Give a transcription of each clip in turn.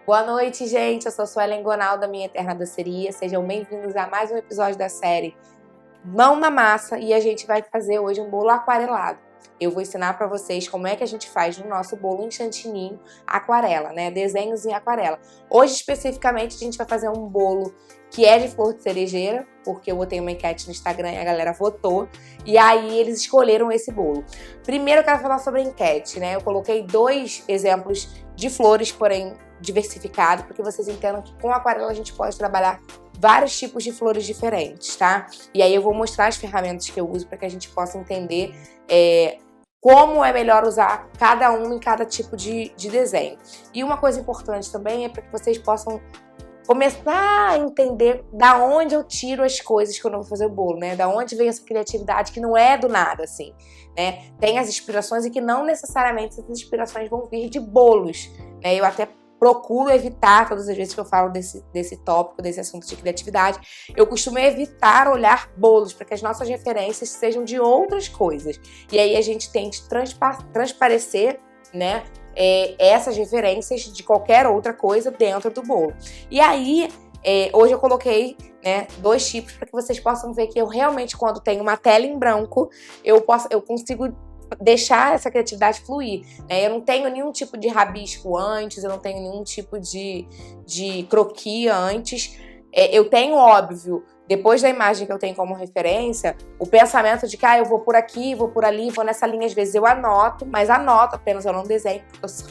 Boa noite, gente. Eu sou Suelen Gonal, da Minha Eterna Doceria. Sejam bem-vindos a mais um episódio da série Mão na Massa e a gente vai fazer hoje um bolo aquarelado. Eu vou ensinar para vocês como é que a gente faz no nosso bolo em chantininho aquarela, né? Desenhos em aquarela. Hoje, especificamente, a gente vai fazer um bolo que é de flor de cerejeira, porque eu botei uma enquete no Instagram e a galera votou. E aí, eles escolheram esse bolo. Primeiro, eu quero falar sobre a enquete, né? Eu coloquei 2 exemplos de flores, porém diversificado, porque vocês entendam que com aquarela a gente pode trabalhar vários tipos de flores diferentes, tá? E aí eu vou mostrar as ferramentas que eu uso para que a gente possa entender como é melhor usar cada um em cada tipo de desenho. E uma coisa importante também é para que vocês possam começar a entender da onde eu tiro as coisas quando eu vou fazer o bolo, né? Da onde vem essa criatividade que não é do nada, assim, né? Tem as inspirações e que não necessariamente essas inspirações vão vir de bolos, né? Eu até procuro evitar, todas as vezes que eu falo desse tópico, desse assunto de criatividade, eu costumo evitar olhar bolos, para que as nossas referências sejam de outras coisas. E aí a gente tente transparecer, né, essas referências de qualquer outra coisa dentro do bolo. E aí, hoje eu coloquei, né, 2 tipos para que vocês possam ver que eu realmente, quando tenho uma tela em branco, eu consigo deixar essa criatividade fluir, né? Eu não tenho nenhum tipo de rabisco antes, eu não tenho nenhum tipo de croquis antes. Eu tenho, óbvio, depois da imagem que eu tenho como referência, o pensamento de que eu vou por aqui, vou por ali, vou nessa linha. Às vezes eu anoto, mas anoto apenas, eu não desenho, porque eu sou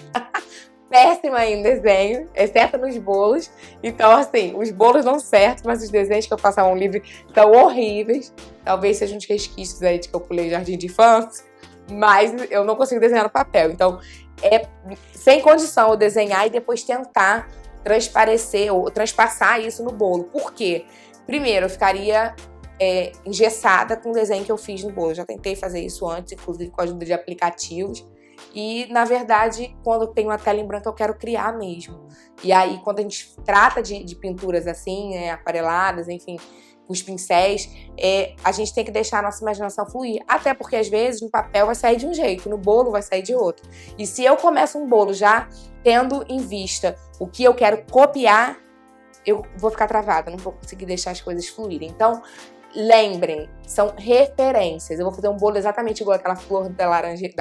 péssima em desenho, exceto nos bolos. Então, assim, os bolos dão certo, mas os desenhos que eu faço a mão livre estão horríveis. Talvez sejam uns resquícios aí de que eu pulei jardim de infância, mas eu não consigo desenhar no papel. Então, é sem condição eu desenhar e depois tentar transparecer ou transpassar isso no bolo. Por quê? Primeiro, eu ficaria engessada com o desenho que eu fiz no bolo. Eu já tentei fazer isso antes, inclusive com a ajuda de aplicativos. E, na verdade, quando eu tenho uma tela em branco, eu quero criar mesmo. E aí, quando a gente trata de pinturas assim, aquareladas, enfim, os pincéis, a gente tem que deixar a nossa imaginação fluir. Até porque, às vezes, no papel vai sair de um jeito, no bolo vai sair de outro. E se eu começo um bolo já tendo em vista o que eu quero copiar, eu vou ficar travada, não vou conseguir deixar as coisas fluírem. Então, lembrem, são referências. Eu vou fazer um bolo exatamente igual aquela flor da laranjeira,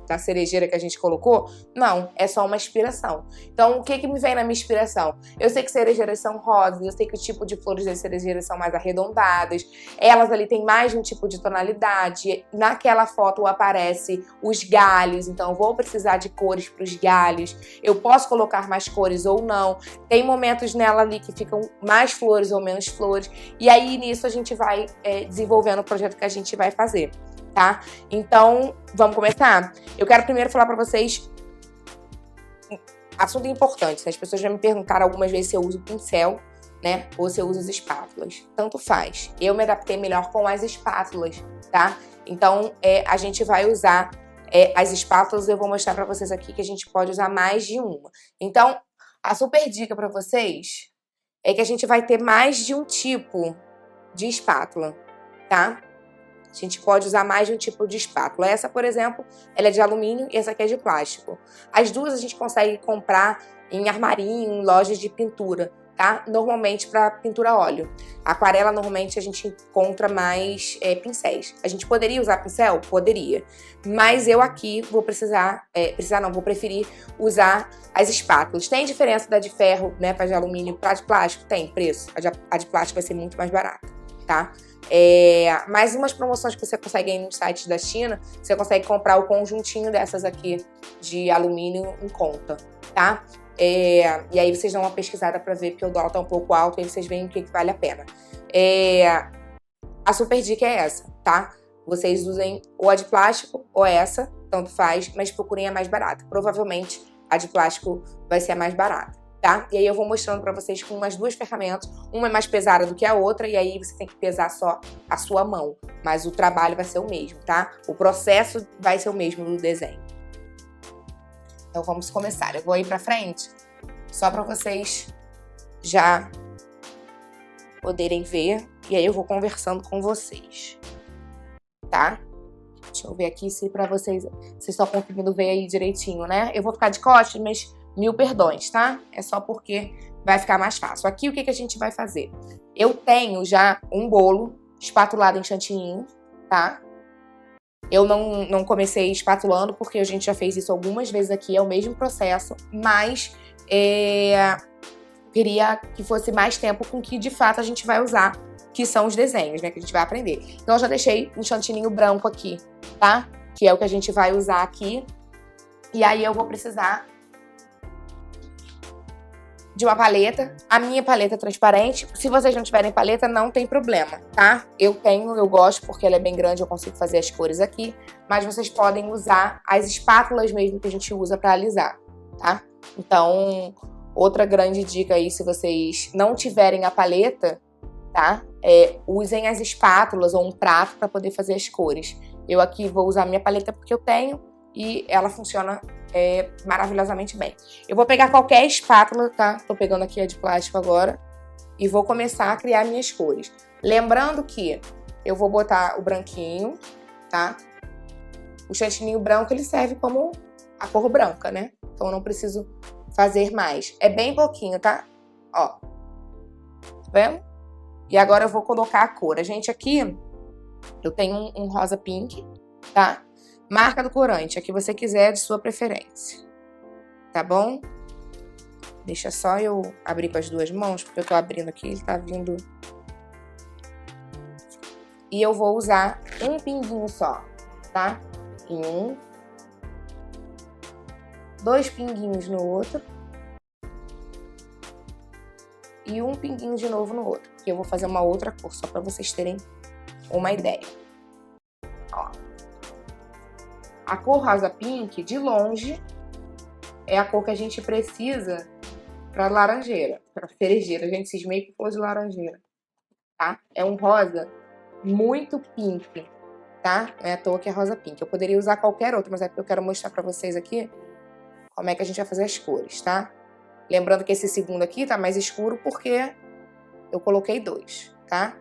da cerejeira que a gente colocou. Não, é só uma inspiração. Então, o que me vem na minha inspiração? Eu sei que cerejeiras são rosas, eu sei que o tipo de flores das cerejeiras são mais arredondadas. Elas ali têm mais de um tipo de tonalidade. Naquela foto aparece os galhos, então eu vou precisar de cores para os galhos. Eu posso colocar mais cores ou não. Tem momentos nela ali que ficam mais flores ou menos flores. E aí, nisso, a gente vai desenvolvendo o projeto que a gente vai fazer, tá? Então, vamos começar? Eu quero primeiro falar pra vocês assunto importante. As pessoas já me perguntaram algumas vezes se eu uso pincel, né? Ou se eu uso as espátulas. Tanto faz. Eu me adaptei melhor com as espátulas, tá? Então, a gente vai usar as espátulas. Eu vou mostrar pra vocês aqui que a gente pode usar mais de uma. Então, a super dica pra vocês é que a gente vai ter mais de um tipo de espátula, tá? A gente pode usar mais de um tipo de espátula. Essa, por exemplo, ela é de alumínio e essa aqui é de plástico. As duas a gente consegue comprar em armarinho, em lojas de pintura, tá? Normalmente para pintura a óleo. Aquarela, normalmente, a gente encontra mais pincéis. A gente poderia usar pincel? Poderia. Mas eu aqui vou vou preferir usar as espátulas. Tem diferença da de ferro, né, para de alumínio e para de plástico? Tem preço. A de plástico vai ser muito mais barata, tá? Mais umas promoções que você consegue aí nos sites da China, você consegue comprar o conjuntinho dessas aqui de alumínio em conta, tá? E aí vocês dão uma pesquisada pra ver, porque o dólar tá um pouco alto, e aí vocês veem o que vale a pena. A super dica é essa, tá? Vocês usem ou a de plástico ou essa, tanto faz, mas procurem a mais barata. Provavelmente a de plástico vai ser a mais barata, tá? E aí eu vou mostrando pra vocês com umas 2 ferramentas. Uma é mais pesada do que a outra, e aí você tem que pesar só a sua mão. Mas o trabalho vai ser o mesmo, tá? O processo vai ser o mesmo do desenho. Então vamos começar. Eu vou ir pra frente, só pra vocês já poderem ver. E aí eu vou conversando com vocês, tá? Deixa eu ver aqui se pra vocês estão conseguindo ver aí direitinho, né? Eu vou ficar de costas, mas mil perdões, tá? É só porque vai ficar mais fácil. Aqui o que a gente vai fazer? Eu tenho já um bolo espatulado em chantilly, tá? Eu não comecei espatulando porque a gente já fez isso algumas vezes aqui, é o mesmo processo, mas queria que fosse mais tempo com que de fato a gente vai usar, que são os desenhos, né, que a gente vai aprender. Então eu já deixei um chantilly branco aqui, tá? Que é o que a gente vai usar aqui. E aí eu vou precisar de uma paleta. A minha paleta é transparente. Se vocês não tiverem paleta, não tem problema, tá? Eu gosto porque ela é bem grande, eu consigo fazer as cores aqui. Mas vocês podem usar as espátulas mesmo que a gente usa pra alisar, tá? Então, outra grande dica aí, se vocês não tiverem a paleta, tá? Usem as espátulas ou um prato pra poder fazer as cores. Eu aqui vou usar a minha paleta porque eu tenho e ela funciona maravilhosamente bem. Eu vou pegar qualquer espátula, tá? Tô pegando aqui a de plástico agora e vou começar a criar minhas cores. Lembrando que eu vou botar o branquinho, tá? O chantilly branco, ele serve como a cor branca, né? Então eu não preciso fazer mais. É bem pouquinho, tá? Ó. Tá vendo? E agora eu vou colocar a cor. A gente aqui, eu tenho um rosa pink, tá? Marca do corante, a que você quiser, de sua preferência. Tá bom? Deixa só eu abrir com as duas mãos, porque eu tô abrindo aqui, ele tá vindo. E eu vou usar um pinguinho só, tá? Em um. 2 pinguinhos no outro. E um pinguinho de novo no outro. Que eu vou fazer uma outra cor, só pra vocês terem uma ideia. Ó. A cor rosa pink, de longe, é a cor que a gente precisa pra laranjeira, pra cerejeira. A gente cismei com cor de laranjeira, tá? É um rosa muito pink, tá? Não é à toa que é rosa pink. Eu poderia usar qualquer outro, mas é porque eu quero mostrar pra vocês aqui como é que a gente vai fazer as cores, tá? Lembrando que esse segundo aqui tá mais escuro porque eu coloquei 2, tá?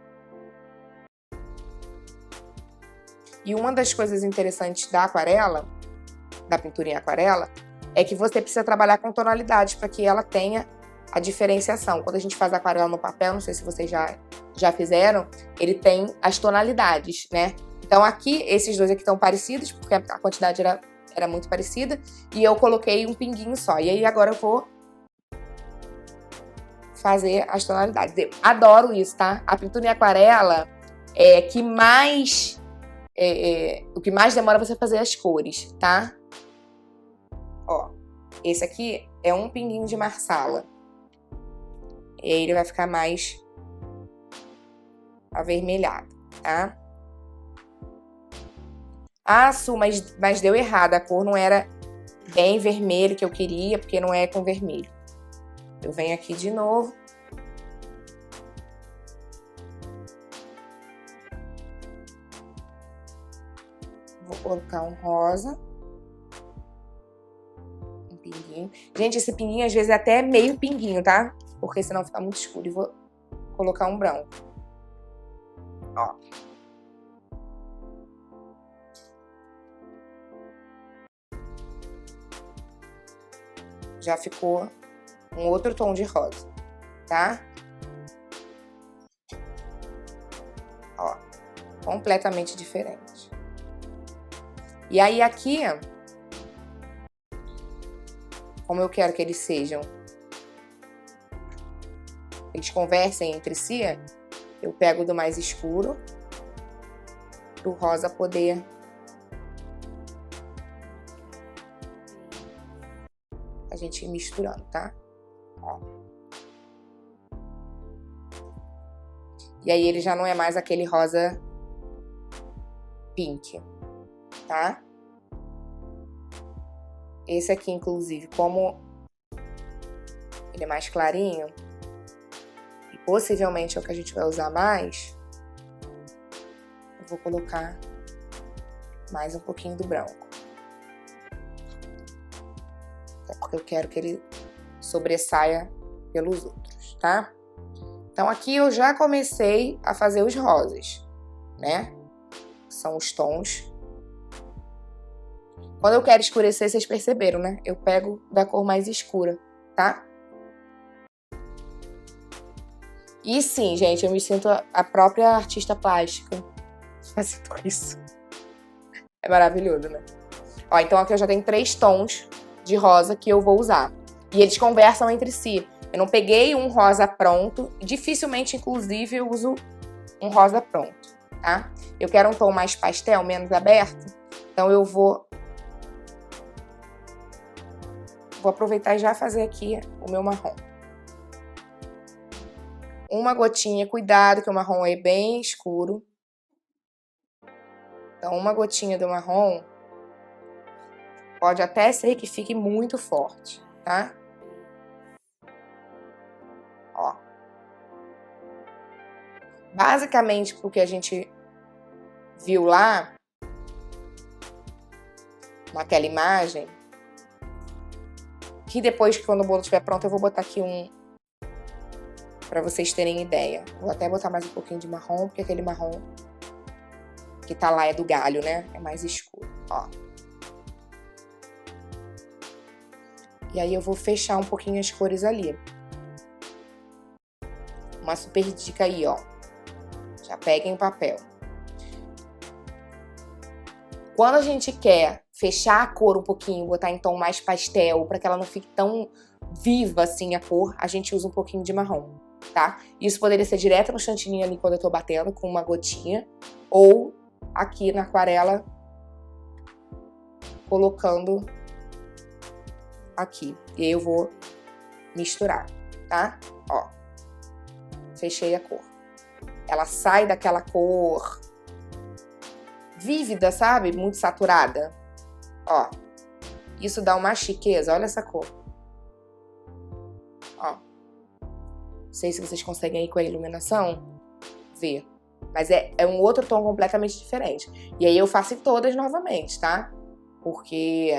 E uma das coisas interessantes da aquarela, da pintura em aquarela, é que você precisa trabalhar com tonalidades para que ela tenha a diferenciação. Quando a gente faz aquarela no papel, não sei se vocês já fizeram, ele tem as tonalidades, né? Então aqui, esses dois aqui estão parecidos, porque a quantidade era muito parecida, e eu coloquei um pinguinho só. E aí agora eu vou fazer as tonalidades. Eu adoro isso, tá? A pintura em aquarela é que mais... o que mais demora é você fazer as cores, tá? Ó, esse aqui é um pinguinho de marsala. E aí ele vai ficar mais avermelhado, tá? Ah, Su, mas deu errado. A cor não era bem vermelho que eu queria, porque não é com vermelho. Eu venho aqui de novo. Vou colocar um rosa. Um pinguinho. Gente, esse pinguinho às vezes é até meio pinguinho, tá? Porque senão fica muito escuro. E vou colocar um branco. Ó. Já ficou um outro tom de rosa, tá? Ó, completamente diferente. E aí aqui, como eu quero que eles sejam, eles conversem entre si, eu pego do mais escuro, pro rosa poder a gente ir misturando, tá? Ó. E aí ele já não é mais aquele rosa pink, tá? Esse aqui, inclusive, como ele é mais clarinho, e possivelmente é o que a gente vai usar mais, eu vou colocar mais um pouquinho do branco. Porque eu quero que ele sobressaia pelos outros, tá? Então aqui eu já comecei a fazer os rosas, né? São os tons Quando eu quero escurecer, vocês perceberam, né? Eu pego da cor mais escura, tá? E sim, gente, eu me sinto a própria artista plástica fazendo isso. É maravilhoso, né? Ó, então aqui eu já tenho 3 tons de rosa que eu vou usar. E eles conversam entre si. Eu não peguei um rosa pronto. Dificilmente, inclusive, eu uso um rosa pronto, tá? Eu quero um tom mais pastel, menos aberto. Então eu vou aproveitar e já fazer aqui o meu marrom. Uma gotinha, cuidado que o marrom é bem escuro. Então uma gotinha do marrom pode até ser que fique muito forte, tá? Ó. Basicamente, porque a gente viu lá, naquela imagem, que depois, quando o bolo estiver pronto, eu vou botar aqui pra vocês terem ideia. Vou até botar mais um pouquinho de marrom, porque aquele marrom que tá lá é do galho, né? É mais escuro, ó. E aí eu vou fechar um pouquinho as cores ali. Uma super dica aí, ó. Já peguem o papel. Quando a gente quer fechar a cor um pouquinho, botar em tom mais pastel, para que ela não fique tão viva assim a cor, a gente usa um pouquinho de marrom, tá? Isso poderia ser direto no chantininho ali quando eu tô batendo, com uma gotinha, ou aqui na aquarela, colocando aqui. E aí eu vou misturar, tá? Ó, fechei a cor. Ela sai daquela cor vívida, sabe? Muito saturada. Ó, isso dá uma chiqueza. Olha essa cor. Ó. Não sei se vocês conseguem aí com a iluminação ver. Mas é um outro tom completamente diferente. E aí eu faço em todas novamente, tá? Porque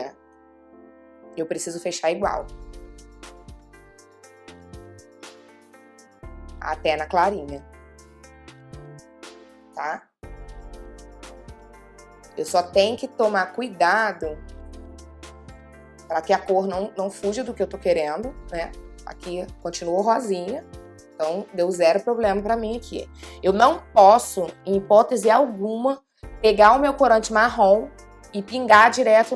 eu preciso fechar igual. Até na clarinha. Tá? Eu só tenho que tomar cuidado para que a cor não fuja do que eu tô querendo, né? Aqui continuou rosinha, então deu 0 problema para mim aqui. Eu não posso, em hipótese alguma, pegar o meu corante marrom e pingar direto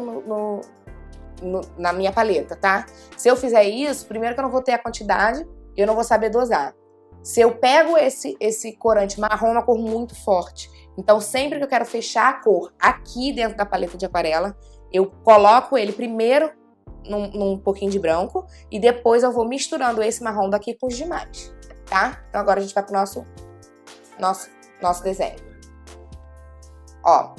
na minha paleta, tá? Se eu fizer isso, primeiro que eu não vou ter a quantidade e eu não vou saber dosar. Se eu pego esse corante marrom, é uma cor muito forte. Então, sempre que eu quero fechar a cor aqui dentro da paleta de aquarela, eu coloco ele primeiro num pouquinho de branco e depois eu vou misturando esse marrom daqui com os demais, tá? Então, agora a gente vai pro nosso desenho. Ó,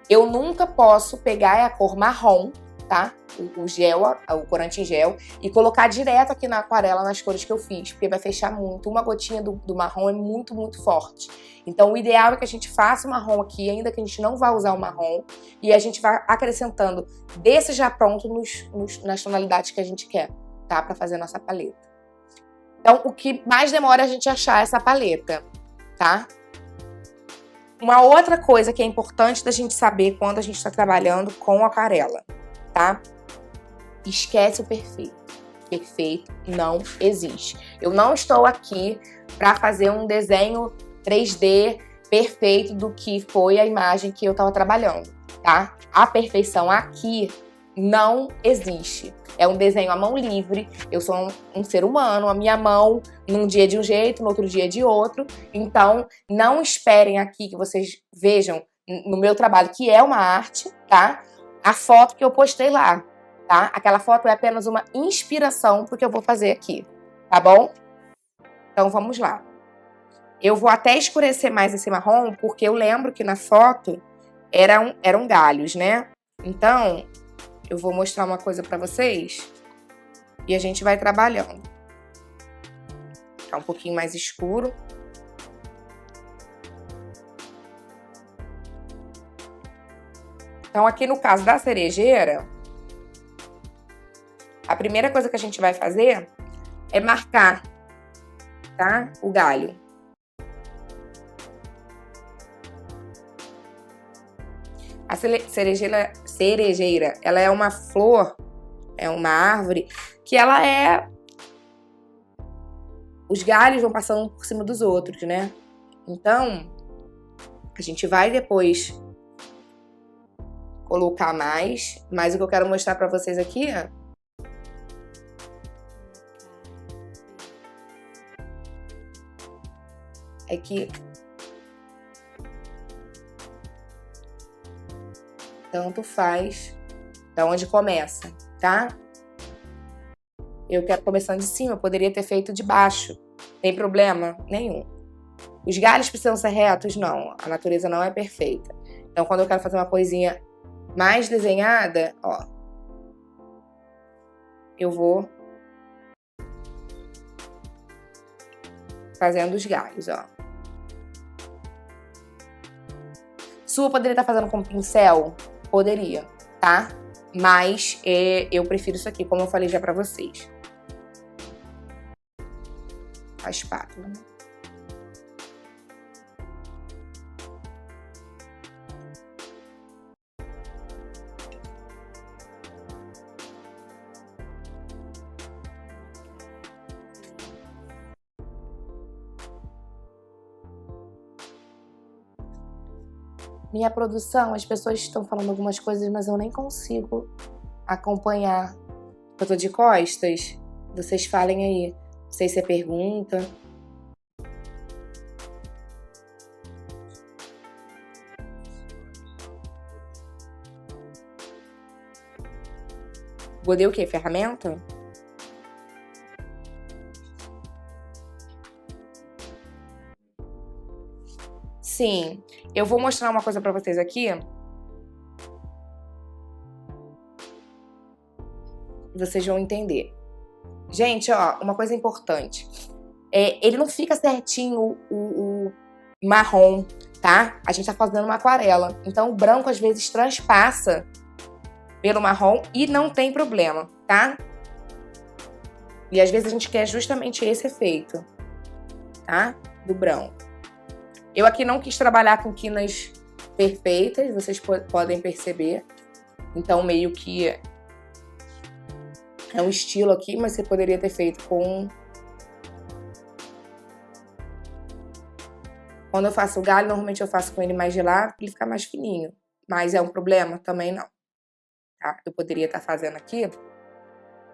eu nunca posso pegar a cor marrom, tá? O gel, o corante em gel, e colocar direto aqui na aquarela nas cores que eu fiz, porque vai fechar muito. Uma gotinha do marrom é muito, muito forte. Então, o ideal é que a gente faça o marrom aqui, ainda que a gente não vá usar o marrom, e a gente vai acrescentando desse já pronto nas tonalidades que a gente quer, tá? Pra fazer a nossa paleta. Então, o que mais demora é a gente achar essa paleta, tá? Uma outra coisa que é importante da gente saber quando a gente está trabalhando com aquarela, tá? Esquece o perfeito. Perfeito não existe. Eu não estou aqui para fazer um desenho 3D perfeito do que foi a imagem que eu estava trabalhando, tá? A perfeição aqui não existe. É um desenho à mão livre. Eu sou um ser humano, a minha mão num dia de um jeito, no outro dia de outro. Então, não esperem aqui que vocês vejam no meu trabalho, que é uma arte, tá? A foto que eu postei lá, tá? Aquela foto é apenas uma inspiração pro que eu vou fazer aqui, tá bom? Então, vamos lá. Eu vou até escurecer mais esse marrom, porque eu lembro que na foto eram galhos, né? Então, eu vou mostrar uma coisa pra vocês e a gente vai trabalhando. Tá um pouquinho mais escuro. Então, aqui no caso da cerejeira, a primeira coisa que a gente vai fazer é marcar, tá? O galho. A cerejeira, ela é uma flor, é uma árvore, que ela é... Os galhos vão passando por cima dos outros, né? Então, a gente vai depois colocar mais, mas o que eu quero mostrar pra vocês aqui é que tanto faz da onde começa, tá? Eu quero começando de cima, eu poderia ter feito de baixo. Tem problema? Nenhum. Os galhos precisam ser retos? Não. A natureza não é perfeita. Então, quando eu quero fazer uma coisinha mais desenhada, ó, eu vou fazendo os galhos, ó. Sua poderia estar fazendo com pincel? Poderia, tá? Mas eu prefiro isso aqui, como eu falei já pra vocês. A espátula. Minha produção, as pessoas estão falando algumas coisas, mas eu nem consigo acompanhar. Eu tô de costas. Vocês falem aí. Não sei se é pergunta. Godê o quê? Ferramenta? Sim. Eu vou mostrar uma coisa pra vocês aqui. Vocês vão entender. Gente, ó, uma coisa importante. Ele não fica certinho o marrom, tá? A gente tá fazendo uma aquarela. Então o branco às vezes transpassa pelo marrom e não tem problema, tá? E às vezes a gente quer justamente esse efeito, tá? Do branco. Eu aqui não quis trabalhar com quinas perfeitas, vocês podem perceber. Então meio que é um estilo aqui, mas você poderia ter feito com... Quando eu faço o galho, normalmente eu faço com ele mais gelado, para ele ficar mais fininho. Mas é um problema? Também não. Tá? Eu poderia estar fazendo aqui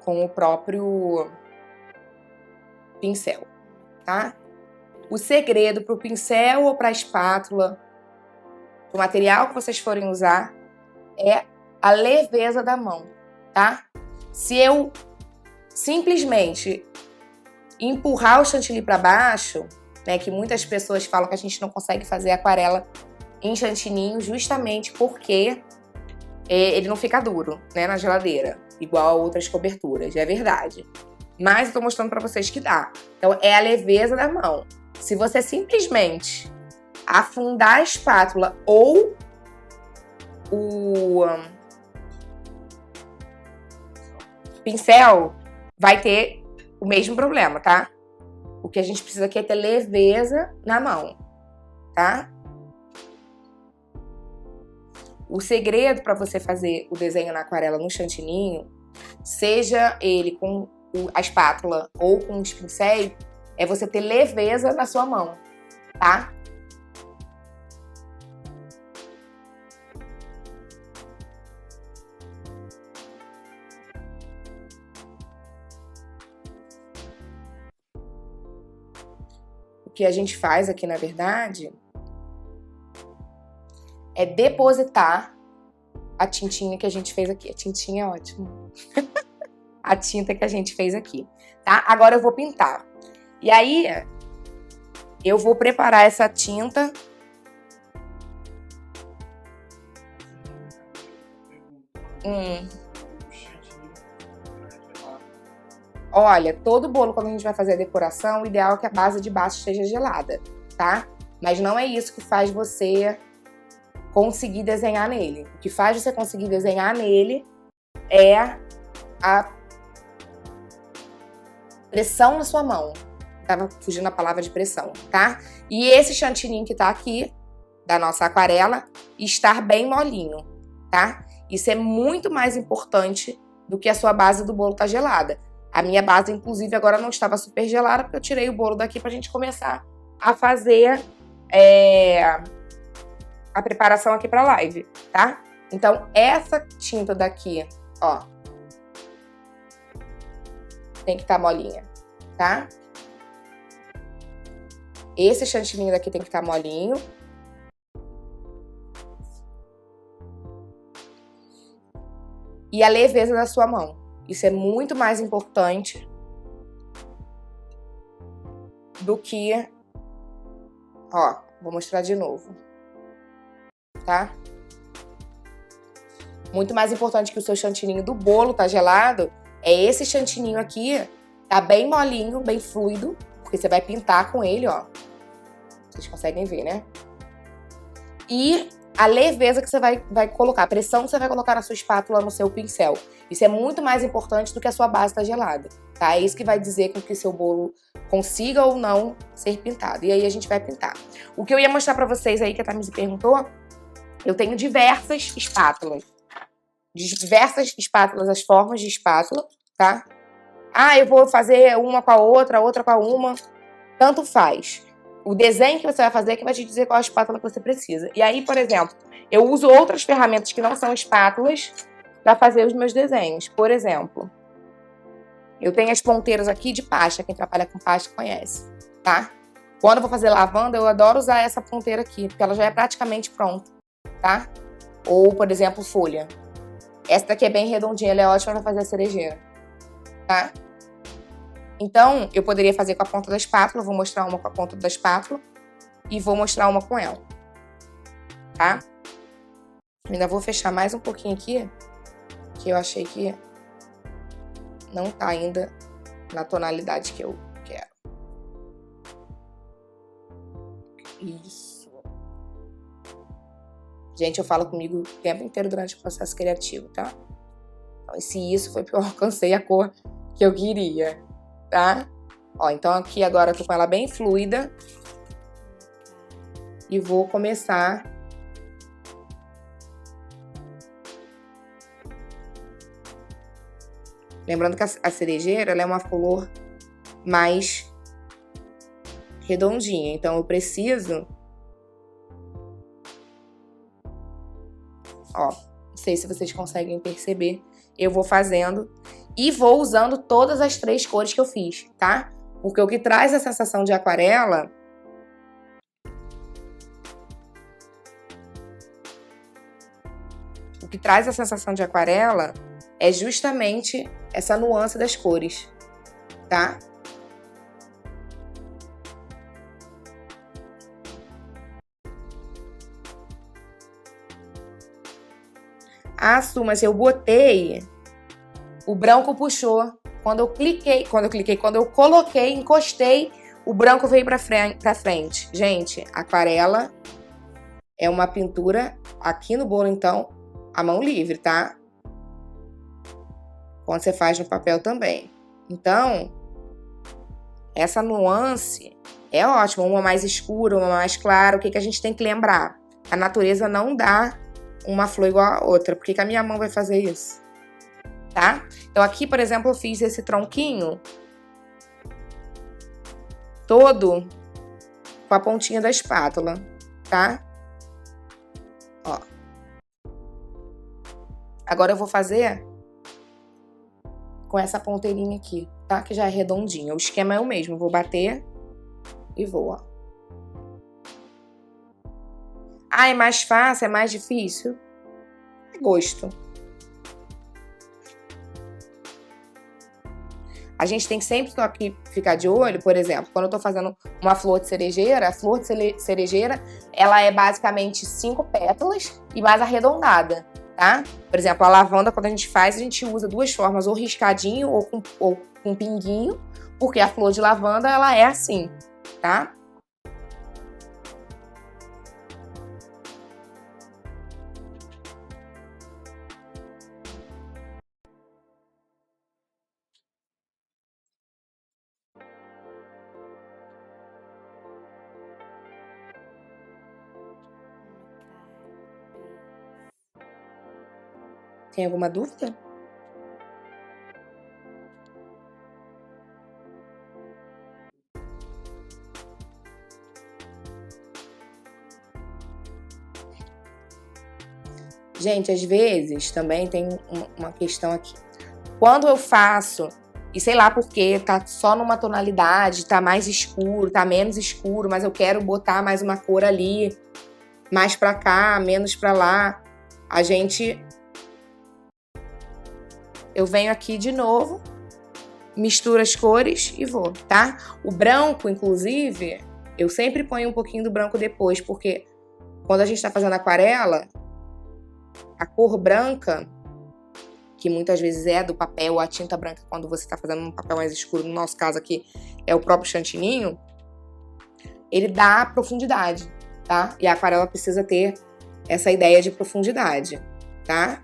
com o próprio pincel, tá? O segredo para o pincel ou para a espátula, o material que vocês forem usar, é a leveza da mão, tá? Se eu simplesmente empurrar o chantilly para baixo, né, que muitas pessoas falam que a gente não consegue fazer aquarela em chantininho justamente porque ele não fica duro, né, na geladeira, igual a outras coberturas, é verdade. Mas eu tô mostrando para vocês que dá. Então é a leveza da mão. Se você simplesmente afundar a espátula ou o pincel, vai ter o mesmo problema, tá? O que a gente precisa aqui é ter leveza na mão, tá? O segredo para você fazer o desenho na aquarela no chantininho, seja ele com a espátula ou com os pincéis, é você ter leveza na sua mão, tá? O que a gente faz aqui, na verdade, é depositar a tintinha que a gente fez aqui. A tintinha é ótima. A tinta que a gente fez aqui, tá? Agora eu vou pintar. E aí, eu vou preparar essa tinta. Olha, todo bolo, quando a gente vai fazer a decoração, o ideal é que a base de baixo esteja gelada, tá? Mas não é isso que faz você conseguir desenhar nele. O que faz você conseguir desenhar nele é a pressão na sua mão. Tava fugindo a palavra de pressão, tá? E esse chantininho que tá aqui, da nossa aquarela, estar bem molinho, tá? Isso é muito mais importante do que a sua base do bolo tá gelada. A minha base, inclusive, agora não estava super gelada, porque eu tirei o bolo daqui pra gente começar a fazer a preparação aqui pra live, tá? Então, essa tinta daqui, ó, tem que estar molinha, tá? Esse chantininho daqui tem que estar molinho. E a leveza da sua mão. Isso é muito mais importante do que... Ó, vou mostrar de novo. Tá? Muito mais importante que o seu chantininho do bolo tá gelado é esse chantininho aqui, tá bem molinho, bem fluido, porque você vai pintar com ele, ó. Vocês conseguem ver, né? E a leveza que você vai colocar, a pressão que você vai colocar na sua espátula, no seu pincel. Isso é muito mais importante do que a sua base tá gelada, tá? É isso que vai dizer com que seu bolo consiga ou não ser pintado. E aí a gente vai pintar. O que eu ia mostrar pra vocês aí, que a Tamizy perguntou, eu tenho diversas espátulas. Diversas espátulas, as formas de espátula, tá? Ah, eu vou fazer uma com a outra com a uma. Tanto faz. O desenho que você vai fazer é que vai te dizer qual a espátula que você precisa. E aí, por exemplo, eu uso outras ferramentas que não são espátulas para fazer os meus desenhos. Por exemplo, eu tenho as ponteiras aqui de pasta. Quem trabalha com pasta conhece, tá? Quando eu vou fazer lavanda, eu adoro usar essa ponteira aqui, porque ela já é praticamente pronta, tá? Ou, por exemplo, folha. Essa daqui é bem redondinha, ela é ótima para fazer a cerejeira, tá? Então, eu poderia fazer com a ponta da espátula, vou mostrar uma com a ponta da espátula e vou mostrar uma com ela, tá? Eu ainda vou fechar mais um pouquinho aqui, que eu achei que não tá ainda na tonalidade que eu quero. Isso. Gente, eu falo comigo o tempo inteiro durante o processo criativo, tá? Então, se isso foi porque eu alcancei a cor que eu queria, tá? Ó, então aqui agora eu tô com ela bem fluida. E vou começar lembrando que a cerejeira, ela é uma flor mais redondinha. Então, eu preciso... Ó, não sei se vocês conseguem perceber. Eu vou fazendo e vou usando todas as 3 cores que eu fiz, tá? Porque o que traz a sensação de aquarela... O que traz a sensação de aquarela é justamente essa nuance das cores, tá? Ah, Su, mas eu botei, o branco puxou. Quando eu coloquei, encostei, o branco veio pra frente. Gente, aquarela é uma pintura, aqui no bolo, então, a mão livre, tá? Quando você faz no papel também. Então, essa nuance é ótima. Uma mais escura, uma mais clara. O que a gente tem que lembrar? A natureza não dá uma flor igual a outra. Por que a minha mão vai fazer isso? Tá? Então, aqui, por exemplo, eu fiz esse tronquinho todo com a pontinha da espátula, tá? Ó. Agora eu vou fazer com essa ponteirinha aqui, tá? Que já é redondinha. O esquema é o mesmo. Vou bater e vou, ó. Ah, é mais fácil? É mais difícil? É gosto. A gente tem que sempre aqui ficar de olho, por exemplo, quando eu tô fazendo uma flor de cerejeira, a flor de cerejeira, ela é basicamente 5 pétalas e mais arredondada, tá? Por exemplo, a lavanda, quando a gente usa 2 formas, ou riscadinho ou com pinguinho, porque a flor de lavanda, ela é assim, tá? Tem alguma dúvida? Gente, às vezes também tem uma questão aqui. Quando eu faço, e sei lá porque, tá só numa tonalidade, tá mais escuro, tá menos escuro, mas eu quero botar mais uma cor ali, mais pra cá, menos pra lá, eu venho aqui de novo, misturo as cores e vou, tá? O branco, inclusive, eu sempre ponho um pouquinho do branco depois, porque quando a gente tá fazendo aquarela, a cor branca, que muitas vezes é do papel, a tinta branca, quando você está fazendo um papel mais escuro, no nosso caso aqui é o próprio chantininho, ele dá profundidade, tá? E a aquarela precisa ter essa ideia de profundidade, tá?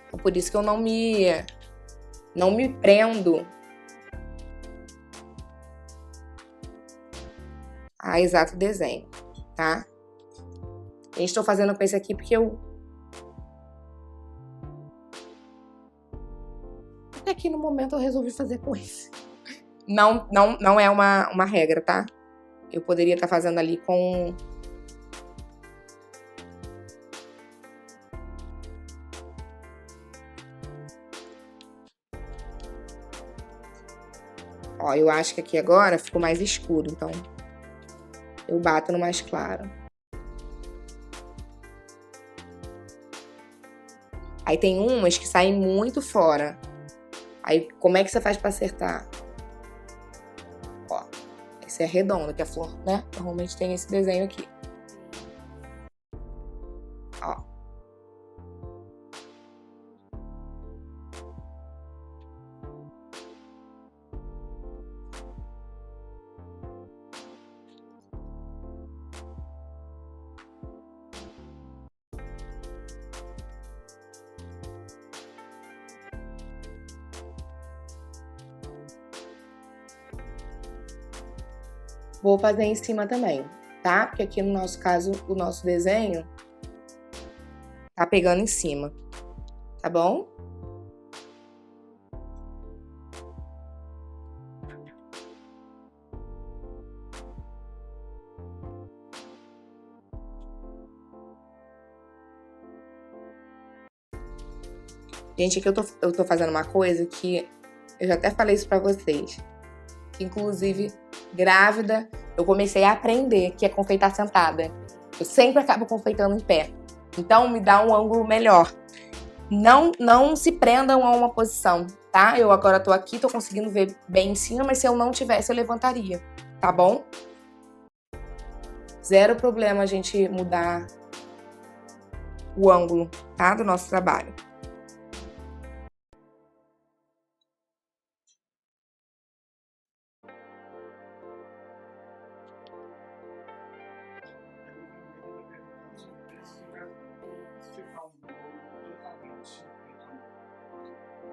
Então, por isso que eu não me prendo a exato desenho, tá? Eu estou fazendo com esse aqui porque aqui no momento eu resolvi fazer com esse. Não é uma regra, tá? Eu poderia estar fazendo ali com... Ó, eu acho que aqui agora ficou mais escuro, então eu bato no mais claro. Aí tem umas que saem muito fora. Aí, como é que você faz pra acertar? Ó, esse é redondo, que a flor, né? Normalmente tem esse desenho aqui. Ó. Vou fazer em cima também, tá? Porque aqui no nosso caso, o nosso desenho tá pegando em cima, tá bom? Gente, aqui eu tô fazendo uma coisa que eu já até falei isso pra vocês. Que, inclusive, grávida, eu comecei a aprender, que é confeitar sentada. Eu sempre acabo confeitando em pé. Então, me dá um ângulo melhor. Não se prendam a uma posição, tá? Eu agora tô aqui, tô conseguindo ver bem em cima, mas se eu não tivesse, eu levantaria, tá bom? Zero problema a gente mudar o ângulo, tá? Do nosso trabalho.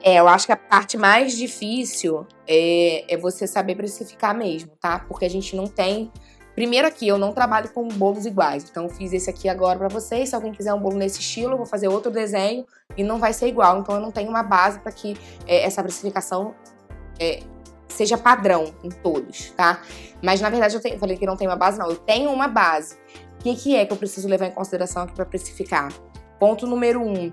Eu acho que a parte mais difícil é você saber precificar mesmo, tá? Porque a gente não tem... Primeiro aqui, eu não trabalho com bolos iguais. Então, eu fiz esse aqui agora pra vocês. Se alguém quiser um bolo nesse estilo, eu vou fazer outro desenho e não vai ser igual. Então, eu não tenho uma base para que essa precificação seja padrão em todos, tá? Mas, na verdade, eu falei que não tem uma base, não. Eu tenho uma base. O que é que eu preciso levar em consideração aqui para precificar? Ponto número 1.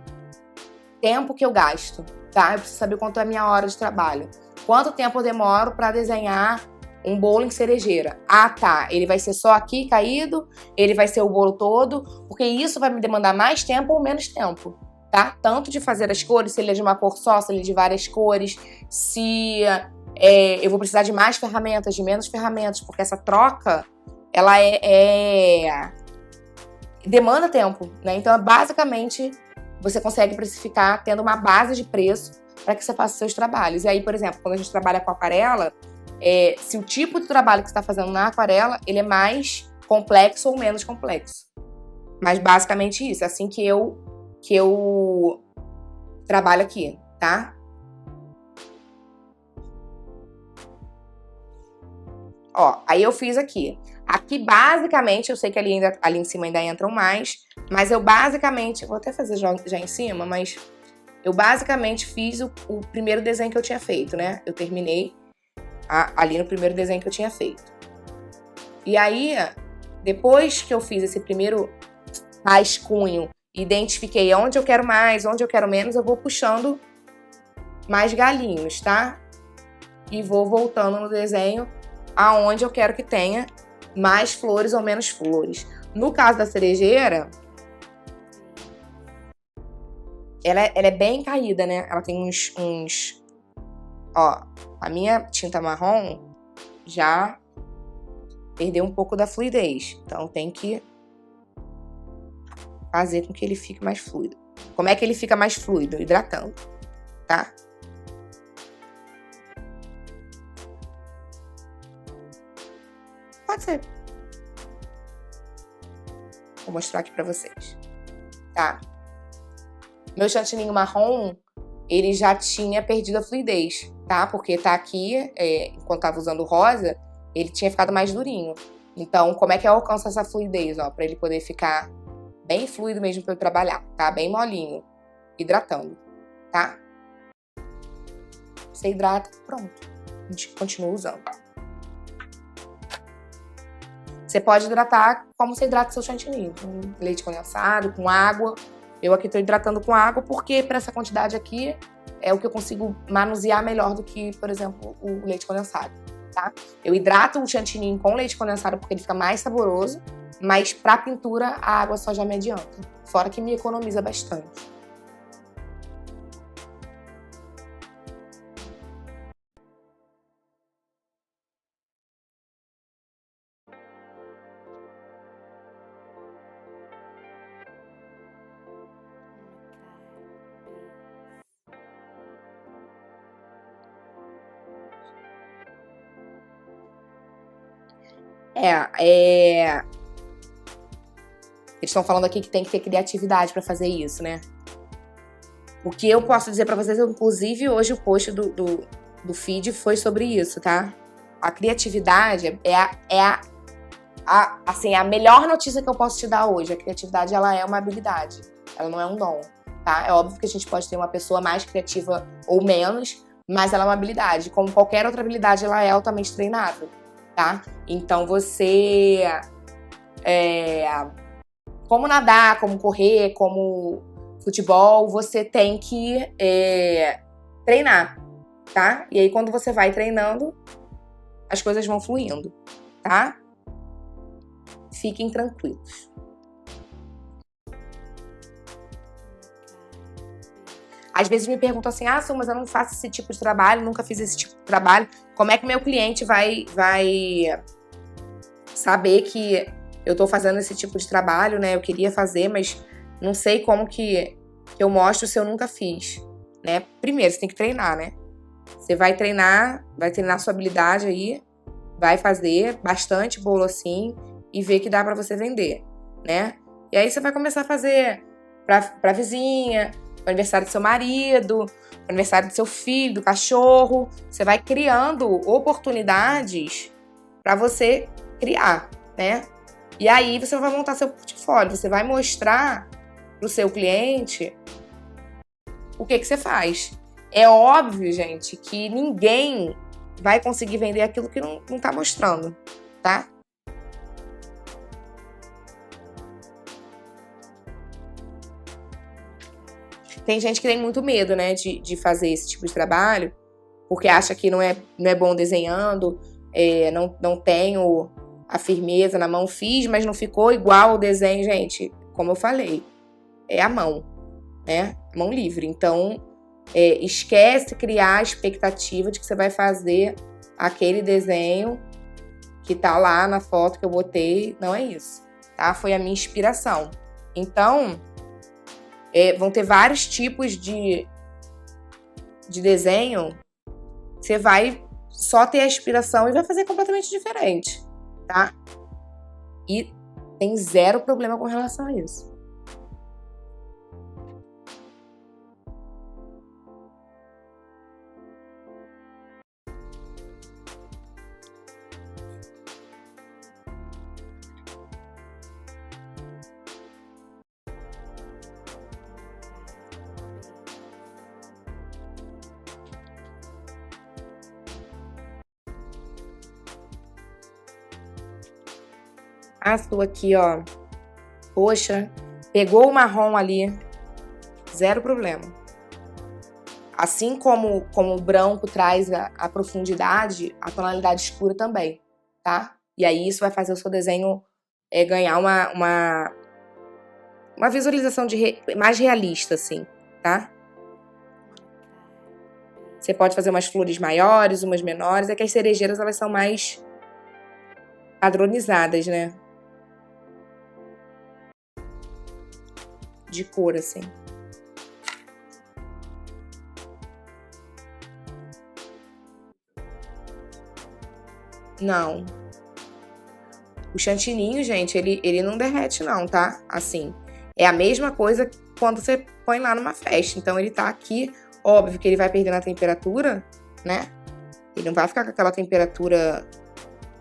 Tempo que eu gasto, tá? Eu preciso saber quanto é a minha hora de trabalho. Quanto tempo eu demoro para desenhar um bolo em cerejeira? Ah, tá. Ele vai ser só aqui caído? Ele vai ser o bolo todo? Porque isso vai me demandar mais tempo ou menos tempo, tá? Tanto de fazer as cores, se ele é de uma cor só, se ele é de várias cores, se eu vou precisar de mais ferramentas, de menos ferramentas, porque essa troca, ela demanda tempo, né? Então, basicamente, você consegue precificar tendo uma base de preço para que você faça seus trabalhos. E aí, por exemplo, quando a gente trabalha com aquarela, se o tipo de trabalho que você está fazendo na aquarela, ele é mais complexo ou menos complexo. Mas basicamente isso, é assim que eu trabalho aqui, tá? Ó, aí eu fiz aqui. Aqui, basicamente, eu sei que ali em cima ainda entram mais, Mas eu basicamente, vou até fazer já em cima, mas eu basicamente fiz o primeiro desenho que eu tinha feito, né? Eu terminei ali no primeiro desenho que eu tinha feito. E aí, depois que eu fiz esse primeiro rascunho, identifiquei onde eu quero mais, onde eu quero menos, eu vou puxando mais galinhos, tá? E vou voltando no desenho aonde eu quero que tenha mais flores ou menos flores. No caso da cerejeira, ela é bem caída, né? Ela tem uns... Ó, a minha tinta marrom já perdeu um pouco da fluidez. Então tem que fazer com que ele fique mais fluido. Como é que ele fica mais fluido? Hidratando, tá? Pode ser. Vou mostrar aqui pra vocês, tá? Meu chantininho marrom, ele já tinha perdido a fluidez, tá? Porque tá aqui, enquanto tava usando rosa, ele tinha ficado mais durinho. Então, como é que eu alcanço essa fluidez, ó? Pra ele poder ficar bem fluido mesmo pra eu trabalhar, tá? Bem molinho. Hidratando, tá? Você hidrata, pronto. A gente continua usando. Você pode hidratar como você hidrata seu chantininho, com leite condensado, com água. Eu aqui tô hidratando com água porque para essa quantidade aqui é o que eu consigo manusear melhor do que, por exemplo, o leite condensado, tá? Eu hidrato o chantininho com leite condensado porque ele fica mais saboroso, mas pra pintura a água só já me adianta. Fora que me economiza bastante. Eles estão falando aqui que tem que ter criatividade pra fazer isso, né? O que eu posso dizer pra vocês, inclusive hoje o post do feed foi sobre isso, tá? A criatividade assim, a melhor notícia que eu posso te dar hoje. A criatividade, ela é uma habilidade, ela não é um dom, tá? É óbvio que a gente pode ter uma pessoa mais criativa ou menos, mas ela é uma habilidade. Como qualquer outra habilidade, ela é altamente treinável, tá? Então você... como nadar, como correr, como futebol, você tem que treinar, tá? E aí quando você vai treinando, as coisas vão fluindo, tá? Fiquem tranquilos. Às vezes me perguntam assim, Su, mas eu não faço esse tipo de trabalho, nunca fiz esse tipo de trabalho. Como é que meu cliente vai saber que eu tô fazendo esse tipo de trabalho, né? Eu queria fazer, mas não sei como que eu mostro se eu nunca fiz, né? Primeiro, você tem que treinar, né? Você vai treinar sua habilidade aí, vai fazer bastante bolo assim e ver que dá pra você vender, né? E aí você vai começar a fazer pra vizinha, pro aniversário do seu marido, pro aniversário do seu filho, do cachorro. Você vai criando oportunidades pra você criar, né? E aí você vai montar seu portfólio, você vai mostrar pro seu cliente o que você faz. É óbvio, gente, que ninguém vai conseguir vender aquilo que não tá mostrando, tá? Tem gente que tem muito medo, né, de fazer esse tipo de trabalho, porque acha que não é bom desenhando, não tenho a firmeza na mão, fiz, mas não ficou igual ao desenho, gente. Como eu falei, é a mão, né? Mão livre. Então, esquece criar a expectativa de que você vai fazer aquele desenho que tá lá na foto que eu botei. Não é isso, tá? Foi a minha inspiração. Então, vão ter vários tipos de desenho. Você vai só ter a inspiração e vai fazer completamente diferente, tá? E tem zero problema com relação a isso. A sua aqui, ó. Poxa, pegou o marrom ali. Zero problema. Assim como o branco traz a profundidade, a tonalidade escura também, tá? E aí isso vai fazer o seu desenho ganhar uma visualização mais realista, assim, tá? Você pode fazer umas flores maiores, umas menores. É que as cerejeiras, elas são mais padronizadas, né? De cor, assim. Não. O chantininho, gente, ele não derrete não, tá? Assim, é a mesma coisa quando você põe lá numa festa. Então ele tá aqui, óbvio que ele vai perdendo a temperatura, né? Ele não vai ficar com aquela temperatura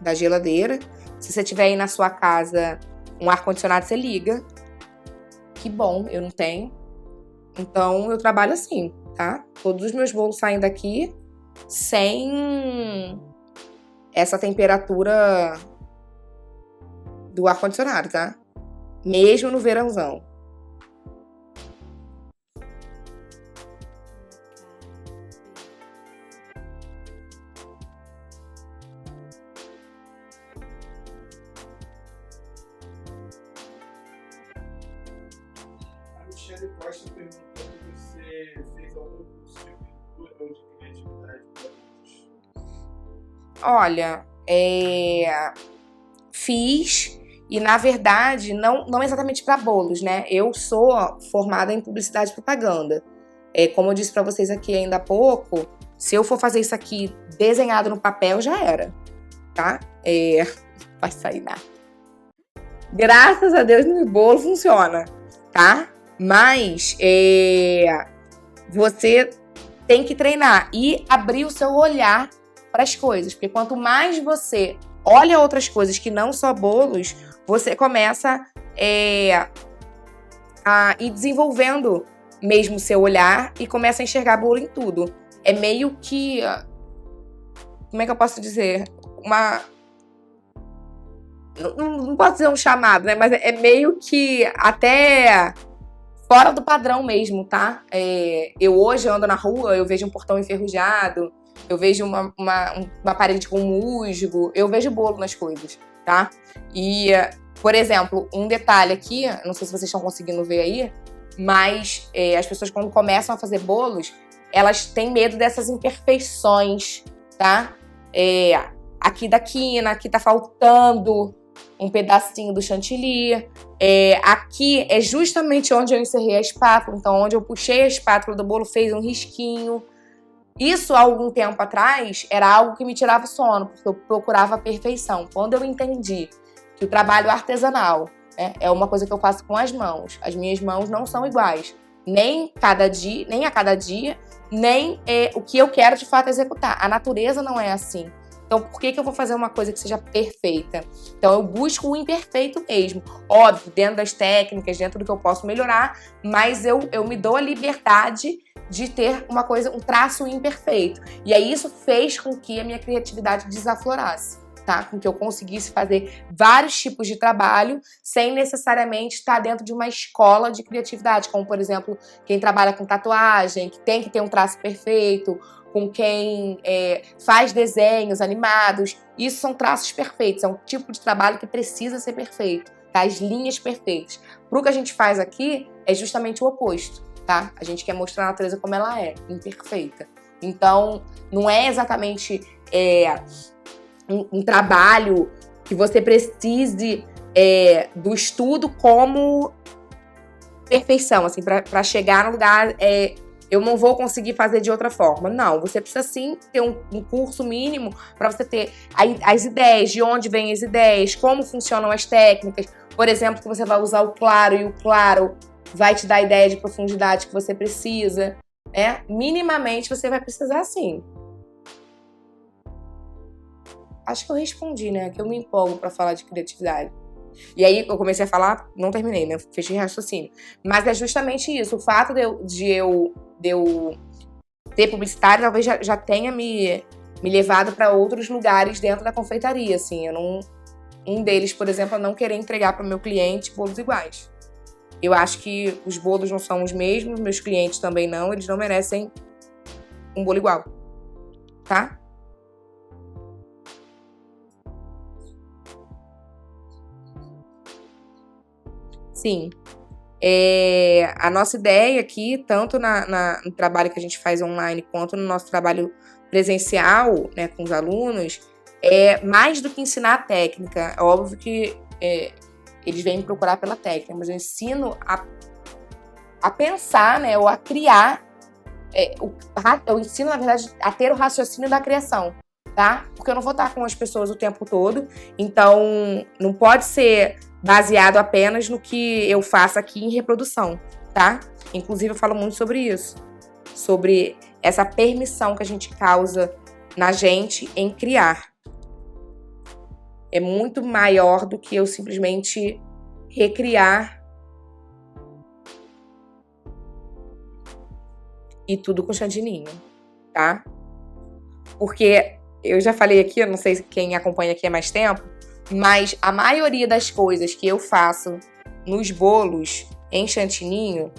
da geladeira. Se você tiver aí na sua casa um ar-condicionado, você liga. Que bom, eu não tenho. Então eu trabalho assim, tá? Todos os meus bolos saem daqui sem essa temperatura do ar-condicionado, tá? Mesmo no verãozão. A Michelle Costa perguntando se você fez algum curso de pintura ou de criatividade para adultos. Olha, fiz, e na verdade, não exatamente para bolos, né? Eu sou formada em publicidade e propaganda. Como eu disse para vocês aqui ainda há pouco, se eu for fazer isso aqui desenhado no papel, já era, tá? Vai sair nada. Graças a Deus, no bolo funciona, tá? Mas você tem que treinar e abrir o seu olhar para as coisas, porque quanto mais você olha outras coisas que não só bolos, você começa a ir desenvolvendo mesmo o seu olhar e começa a enxergar bolo em tudo. É meio que... Como é que eu posso dizer? Não posso dizer um chamado, né? Mas é meio que até fora do padrão mesmo, tá? Eu hoje ando na rua, eu vejo um portão enferrujado, eu vejo uma parede com musgo, eu vejo bolo nas coisas, tá? E, por exemplo, um detalhe aqui, não sei se vocês estão conseguindo ver aí, mas as pessoas quando começam a fazer bolos, elas têm medo dessas imperfeições, tá? Aqui da quina, aqui tá faltando um pedacinho do chantilly. Aqui é justamente onde eu encerrei a espátula, então onde eu puxei a espátula do bolo fez um risquinho. Isso, há algum tempo atrás, era algo que me tirava o sono, porque eu procurava a perfeição. Quando eu entendi que o trabalho artesanal é uma coisa que eu faço com as mãos, as minhas mãos não são iguais, nem a cada dia, nem o que eu quero de fato executar. A natureza não é assim. Então, por que eu vou fazer uma coisa que seja perfeita? Então, eu busco o imperfeito mesmo. Óbvio, dentro das técnicas, dentro do que eu posso melhorar, mas eu me dou a liberdade de ter uma coisa, um traço imperfeito. E aí isso fez com que a minha criatividade desaflorasse, tá? Com que eu conseguisse fazer vários tipos de trabalho sem necessariamente estar dentro de uma escola de criatividade, como, por exemplo, quem trabalha com tatuagem, que tem que ter um traço perfeito, com quem faz desenhos animados. Isso são traços perfeitos, é um tipo de trabalho que precisa ser perfeito, tá? As linhas perfeitas. Pro que a gente faz aqui é justamente o oposto, tá? A gente quer mostrar a natureza como ela é, imperfeita. Então, não é exatamente um trabalho que você precise do estudo como perfeição, assim, para chegar no lugar... eu não vou conseguir fazer de outra forma. Não, você precisa sim ter um curso mínimo para você ter as ideias, de onde vêm as ideias, como funcionam as técnicas. Por exemplo, que você vai usar o claro e o claro vai te dar a ideia de profundidade que você precisa. Minimamente você vai precisar sim. Acho que eu respondi, né? Que eu me empolgo para falar de criatividade. E aí eu comecei a falar, não terminei, né? Fechei raciocínio. Mas é justamente isso. O fato de eu ter publicitário talvez já tenha me levado para outros lugares dentro da confeitaria, assim. Eu Um deles, por exemplo, é não querer entregar para o meu cliente bolos iguais. Eu acho que os bolos não são os mesmos, meus clientes também não, eles não merecem um bolo igual, tá? Sim. A nossa ideia aqui, tanto no trabalho que a gente faz online, quanto no nosso trabalho presencial, né, com os alunos, é mais do que ensinar a técnica. É óbvio que eles vêm me procurar pela técnica, mas eu ensino a pensar, né, ou a criar. Eu ensino, na verdade, a ter o raciocínio da criação, tá? Porque eu não vou estar com as pessoas o tempo todo, então não pode ser baseado apenas no que eu faço aqui em reprodução, tá? Inclusive, eu falo muito sobre isso, sobre essa permissão que a gente causa na gente em criar. É muito maior do que eu simplesmente recriar e tudo com chantininho, tá? Porque eu já falei aqui, eu não sei quem acompanha aqui há mais tempo, mas a maioria das coisas que eu faço nos bolos em chantininho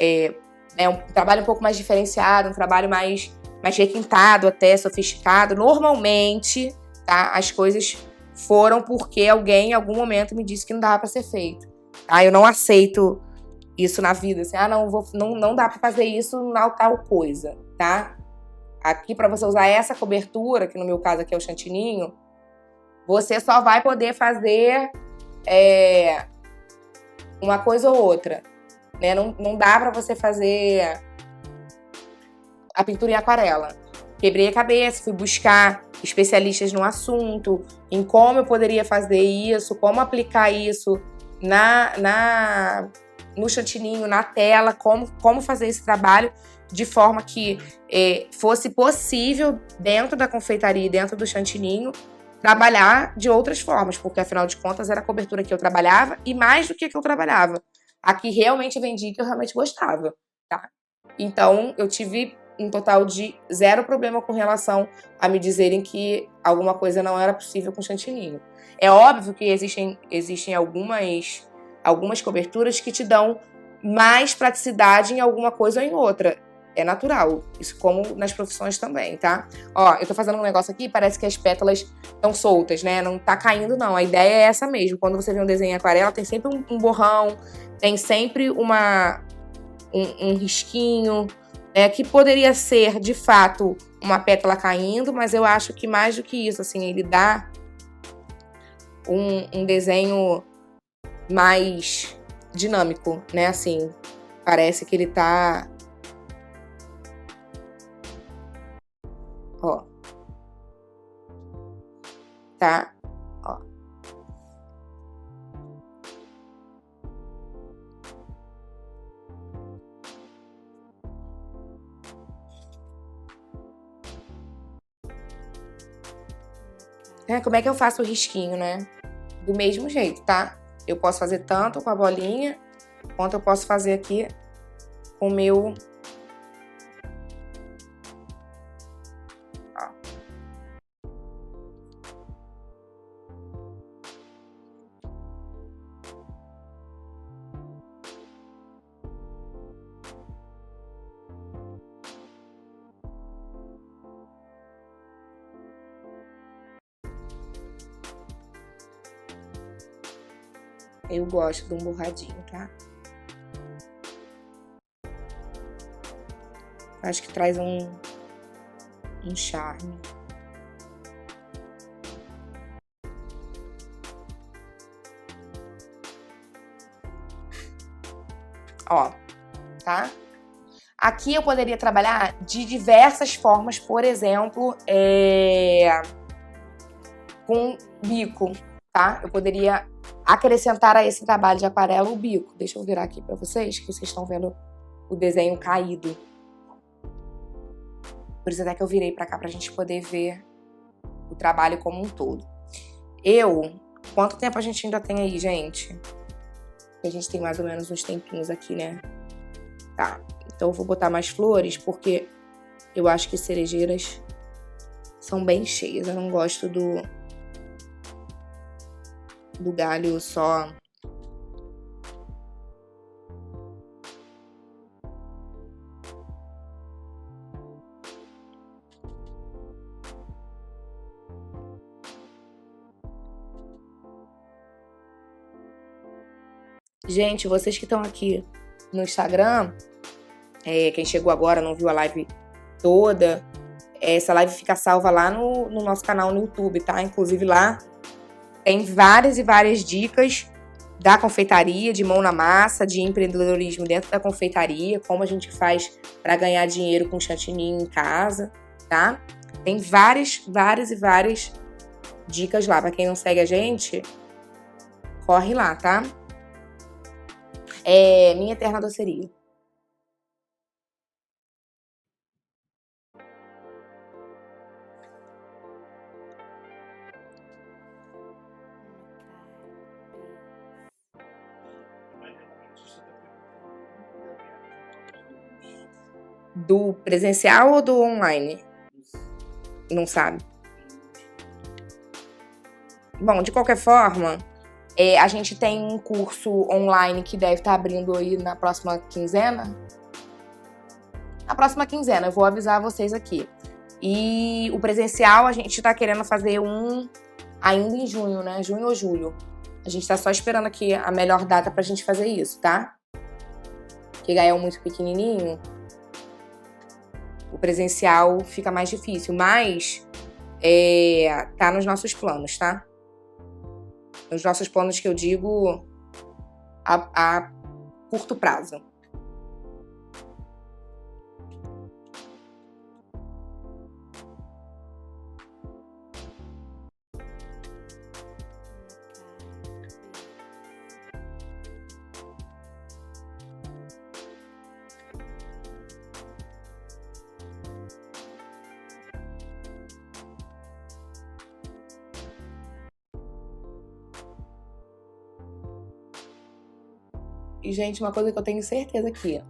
é um trabalho um pouco mais diferenciado, um trabalho mais requintado até, sofisticado. Normalmente, tá? As coisas foram porque alguém em algum momento me disse que não dava pra ser feito. Tá? Eu não aceito isso na vida, assim, não dá pra fazer isso na tal coisa, tá? Aqui, pra você usar essa cobertura, que no meu caso aqui é o chantininho, você só vai poder fazer uma coisa ou outra, né? Não dá pra você fazer a pintura em aquarela. Quebrei a cabeça, fui buscar especialistas no assunto, em como eu poderia fazer isso, como aplicar isso no chantininho, na tela, como fazer esse trabalho de forma que fosse possível, dentro da confeitaria e dentro do chantininho, trabalhar de outras formas, porque afinal de contas era a cobertura que eu trabalhava e mais do que eu trabalhava. Aqui realmente vendi que eu realmente gostava, tá? Então eu tive um total de 0 problema com relação a me dizerem que alguma coisa não era possível com chantininho. É óbvio que existem algumas coberturas que te dão mais praticidade em alguma coisa ou em outra. É natural, isso como nas profissões também, tá? Ó, eu tô fazendo um negócio aqui, parece que as pétalas estão soltas, né? Não tá caindo, não. A ideia é essa mesmo. Quando você vê um desenho em aquarela, tem sempre um borrão, tem sempre um risquinho, que poderia ser, de fato, uma pétala caindo, mas eu acho que mais do que isso, assim, ele dá um desenho mais dinâmico, né? Assim, parece que ele tá... Ó. Tá? Ó. Como é que eu faço o risquinho, né? Do mesmo jeito, tá? Eu posso fazer tanto com a bolinha, quanto eu posso fazer aqui com o meu... Ó. Eu gosto de um borradinho, tá? Acho que traz um charme. Ó, tá? Aqui eu poderia trabalhar de diversas formas, por exemplo, com bico, tá? Eu poderia acrescentar a esse trabalho de aquarela o bico. Deixa eu virar aqui pra vocês, que vocês estão vendo o desenho caído. Por isso até que eu virei pra cá pra gente poder ver o trabalho como um todo. Quanto tempo a gente ainda tem aí, gente? A gente tem mais ou menos uns tempinhos aqui, né? Tá, então eu vou botar mais flores, porque eu acho que cerejeiras são bem cheias. Eu não gosto do galho só. Gente, vocês que estão aqui no Instagram, quem chegou agora não viu a live toda, essa live fica salva lá no nosso canal no YouTube, tá? Inclusive lá tem várias e várias dicas da confeitaria, de mão na massa, de empreendedorismo dentro da confeitaria, como a gente faz para ganhar dinheiro com chantininho em casa, tá? Tem várias e várias dicas lá. Para quem não segue a gente, corre lá, tá? Minha Eterna Doceria. Do presencial ou do online? Não sabe. Bom, de qualquer forma, a gente tem um curso online que deve estar abrindo aí na próxima quinzena. Na próxima quinzena, eu vou avisar vocês aqui. E o presencial, a gente tá querendo fazer um ainda em junho, né? Junho ou julho. A gente tá só esperando aqui a melhor data pra gente fazer isso, tá? Porque Gael é muito pequenininho, o presencial fica mais difícil, mas tá nos nossos planos, tá? Nos nossos planos que eu digo a curto prazo. E, gente, uma coisa que eu tenho certeza aqui,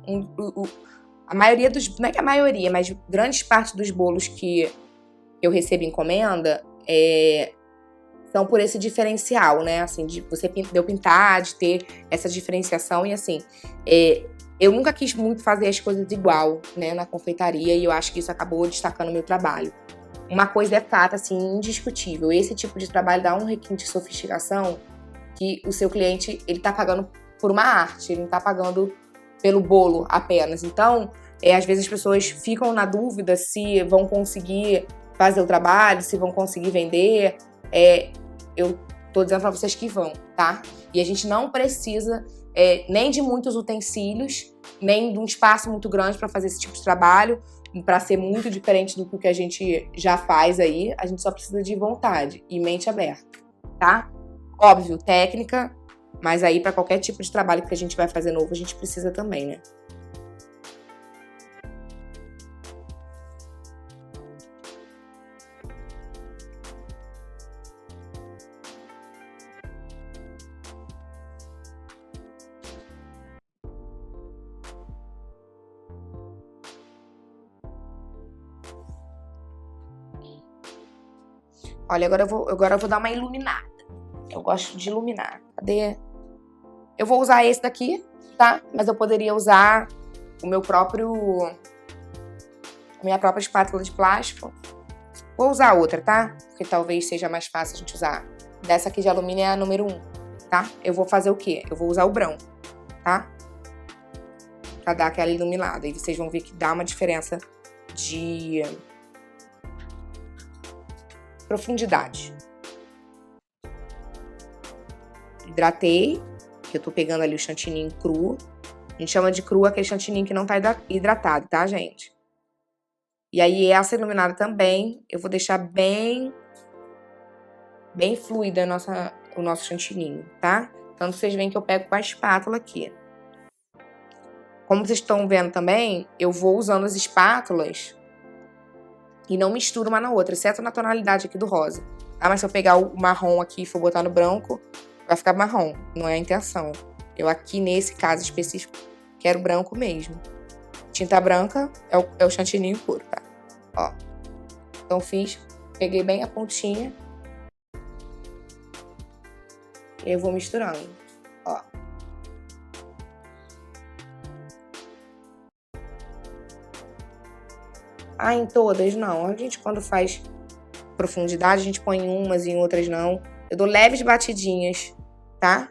a maioria dos... Não é que a maioria, mas grande parte dos bolos que eu recebo encomenda são por esse diferencial, né? Assim, de você deu pintar, de ter essa diferenciação. E, assim, eu nunca quis muito fazer as coisas igual, né? Na confeitaria, e eu acho que isso acabou destacando o meu trabalho. Uma coisa é fato, assim, indiscutível. Esse tipo de trabalho dá um requinte de sofisticação que o seu cliente, ele tá pagando por uma arte, ele não tá pagando pelo bolo apenas. Então, às vezes as pessoas ficam na dúvida se vão conseguir fazer o trabalho, se vão conseguir vender. Eu tô dizendo pra vocês que vão, tá? E a gente não precisa nem de muitos utensílios, nem de um espaço muito grande para fazer esse tipo de trabalho, para ser muito diferente do que a gente já faz aí. A gente só precisa de vontade e mente aberta, tá? Óbvio, técnica, mas aí para qualquer tipo de trabalho que a gente vai fazer novo, a gente precisa também, né? Olha, agora eu vou dar uma iluminada. Eu gosto de iluminar. Cadê? Eu vou usar esse daqui, tá? Mas eu poderia usar minha própria espátula de plástico. Vou usar outra, tá? Porque talvez seja mais fácil a gente usar. Dessa aqui de alumínio é a número 1, tá? Eu vou fazer o quê? Eu vou usar o branco, tá? Pra dar aquela iluminada. E vocês vão ver que dá uma diferença de profundidade. Hidratei, que eu tô pegando ali o chantininho cru. A gente chama de cru aquele chantininho que não tá hidratado, tá, gente? E aí essa iluminada também, eu vou deixar bem fluida o nosso chantininho, tá? Então vocês veem que eu pego com a espátula aqui. Como vocês estão vendo também, eu vou usando as espátulas e não misturo uma na outra, exceto na tonalidade aqui do rosa, tá? Mas se eu pegar o marrom aqui e for botar no branco, vai ficar marrom, não é a intenção. Eu aqui, nesse caso específico, quero branco mesmo. Tinta branca é o chantininho puro, tá? Ó. Então peguei bem a pontinha. E eu vou misturando, ó. Ah, em todas? Não. A gente, quando faz profundidade, a gente põe em umas e em outras não. Eu dou leves batidinhas, tá?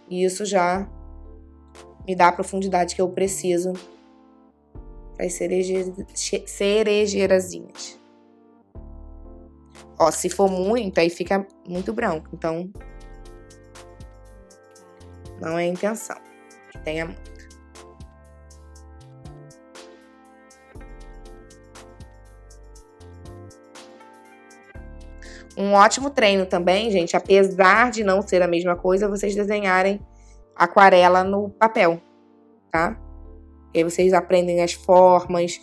E isso já me dá a profundidade que eu preciso para as cerejeirazinhas. Ó, se for muito, aí fica muito branco. Então, não é a intenção que tenha muito. Um ótimo treino também, gente, apesar de não ser a mesma coisa, vocês desenharem aquarela no papel, tá? E aí vocês aprendem as formas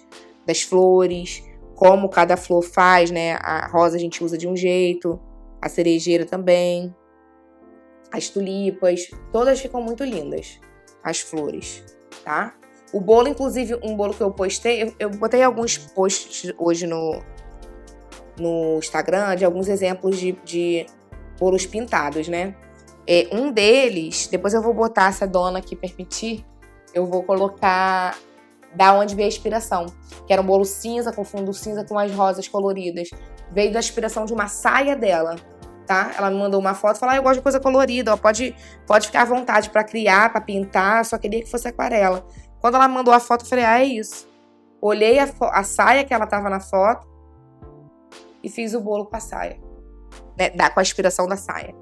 das flores, como cada flor faz, né? A rosa a gente usa de um jeito, a cerejeira também, as tulipas, todas ficam muito lindas, as flores, tá? O bolo, inclusive, um bolo que eu postei, eu botei alguns posts hoje no Instagram de alguns exemplos de bolos pintados, né? Um deles, depois eu vou botar, se a dona aqui permitir, eu vou colocar da onde veio a inspiração, que era um bolo cinza, com fundo cinza com as rosas coloridas. Veio da inspiração de uma saia dela, tá? Ela me mandou uma foto e falou, eu gosto de coisa colorida, ó, pode ficar à vontade para criar, para pintar, só queria que fosse aquarela. Quando ela mandou a foto, eu falei, é isso. Olhei a saia que ela tava na foto e fiz o bolo com a saia, né? Com a inspiração da saia.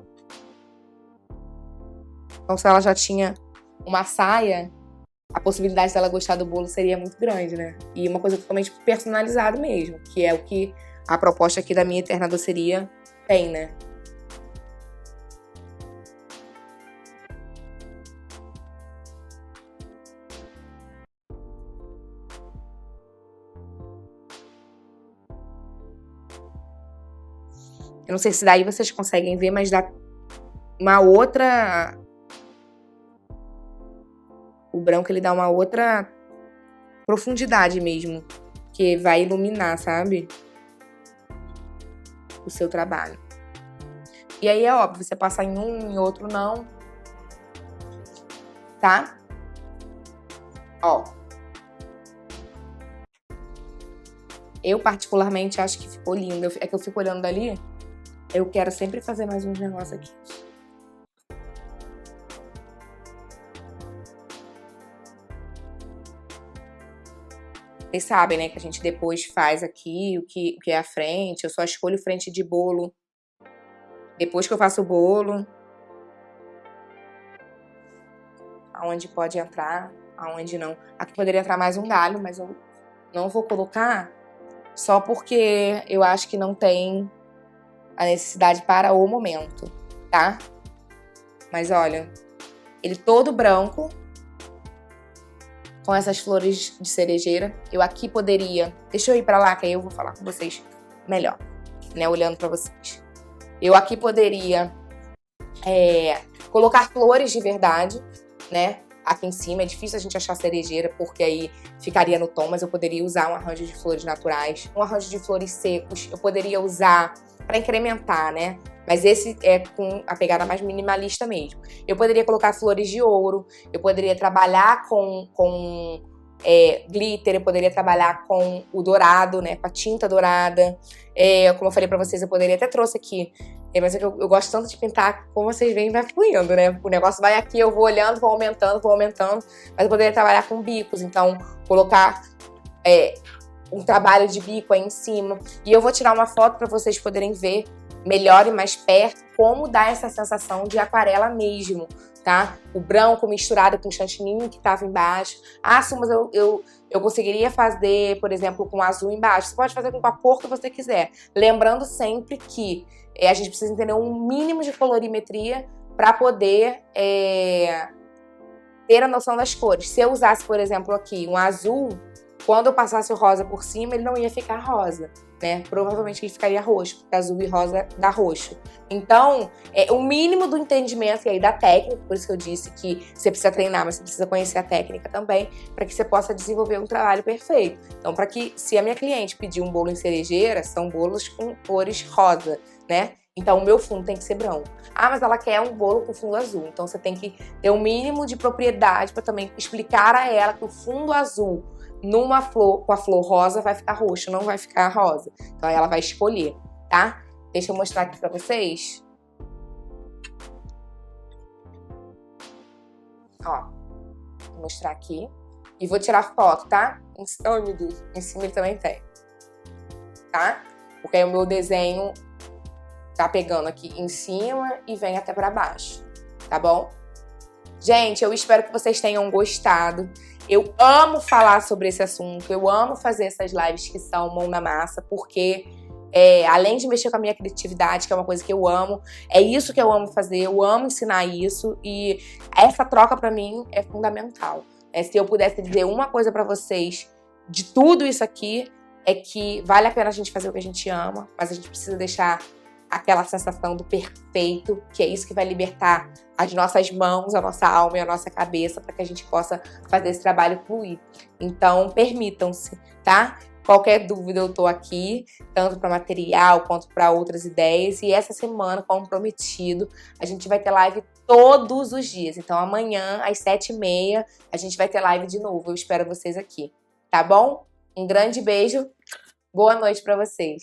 Então, se ela já tinha uma saia, a possibilidade dela gostar do bolo seria muito grande, né? E uma coisa totalmente personalizada mesmo, que é o que a proposta aqui da Minha Eterna Doceria tem, né? Eu não sei se daí vocês conseguem ver, mas dá uma outra... O branco, ele dá uma outra profundidade mesmo, que vai iluminar, sabe? O seu trabalho. E aí é óbvio, você passar em um, em outro não. Tá? Ó. Eu particularmente acho que ficou lindo. É que eu fico olhando dali, eu quero sempre fazer mais uns negócios aqui. Vocês sabem, né, que a gente depois faz aqui o que é a frente. Eu só escolho frente de bolo depois que eu faço o bolo. Aonde pode entrar, aonde não. Aqui poderia entrar mais um galho, mas eu não vou colocar só porque eu acho que não tem a necessidade para o momento, tá? Mas olha, ele todo branco, com essas flores de cerejeira. Eu aqui poderia... Deixa eu ir pra lá, que aí eu vou falar com vocês melhor, né? Olhando pra vocês. Eu aqui poderia colocar flores de verdade, né? Aqui em cima. É difícil a gente achar cerejeira, porque aí ficaria no tom, mas eu poderia usar um arranjo de flores naturais. Um arranjo de flores secos. Eu poderia usar pra incrementar, né? Mas esse é com a pegada mais minimalista mesmo. Eu poderia colocar flores de ouro, eu poderia trabalhar com glitter, eu poderia trabalhar com o dourado, né, com a tinta dourada. Como eu falei pra vocês, eu poderia até trouxe aqui, mas é que eu gosto tanto de pintar, como vocês veem, vai fluindo, né? O negócio vai aqui, eu vou olhando, vou aumentando, mas eu poderia trabalhar com bicos, então colocar um trabalho de bico aí em cima. E eu vou tirar uma foto pra vocês poderem ver melhor e mais perto como dá essa sensação de aquarela mesmo, tá? O branco misturado com o chantininho que tava embaixo. Ah, sim, mas eu conseguiria fazer, por exemplo, com azul embaixo. Você pode fazer com a cor que você quiser. Lembrando sempre que a gente precisa entender um mínimo de colorimetria para poder ter a noção das cores. Se eu usasse, por exemplo, aqui um azul, quando eu passasse o rosa por cima, ele não ia ficar rosa, né? Provavelmente ele ficaria roxo, porque azul e rosa dá roxo. Então, o mínimo do entendimento e aí da técnica, por isso que eu disse que você precisa treinar, mas você precisa conhecer a técnica também, para que você possa desenvolver um trabalho perfeito. Então, para que, se a minha cliente pedir um bolo em cerejeira, são bolos com cores rosa, né? Então o meu fundo tem que ser branco. Ah, mas ela quer um bolo com fundo azul. Então você tem que ter um mínimo de propriedade para também explicar a ela que o fundo azul numa flor, com a flor rosa, vai ficar roxo, não vai ficar rosa. Então ela vai escolher, tá? Deixa eu mostrar aqui para vocês. Ó, vou mostrar aqui. E vou tirar foto, tá? Oh, meu Deus. Em cima ele também tem. Tá? Porque aí o meu desenho tá pegando aqui em cima e vem até pra baixo. Tá bom? Gente, eu espero que vocês tenham gostado. Eu amo falar sobre esse assunto. Eu amo fazer essas lives que são mão na massa. Porque... além de mexer com a minha criatividade, que é uma coisa que eu amo, é isso que eu amo fazer, eu amo ensinar isso e essa troca pra mim é fundamental. Se eu pudesse dizer uma coisa pra vocês de tudo isso aqui, é que vale a pena a gente fazer o que a gente ama, mas a gente precisa deixar aquela sensação do perfeito, que é isso que vai libertar as nossas mãos, a nossa alma e a nossa cabeça para que a gente possa fazer esse trabalho fluir. Então, permitam-se, tá? Qualquer dúvida eu tô aqui, tanto para material quanto para outras ideias. E essa semana, como prometido, a gente vai ter live todos os dias. Então amanhã, às 7h30, a gente vai ter live de novo. Eu espero vocês aqui, tá bom? Um grande beijo, boa noite para vocês.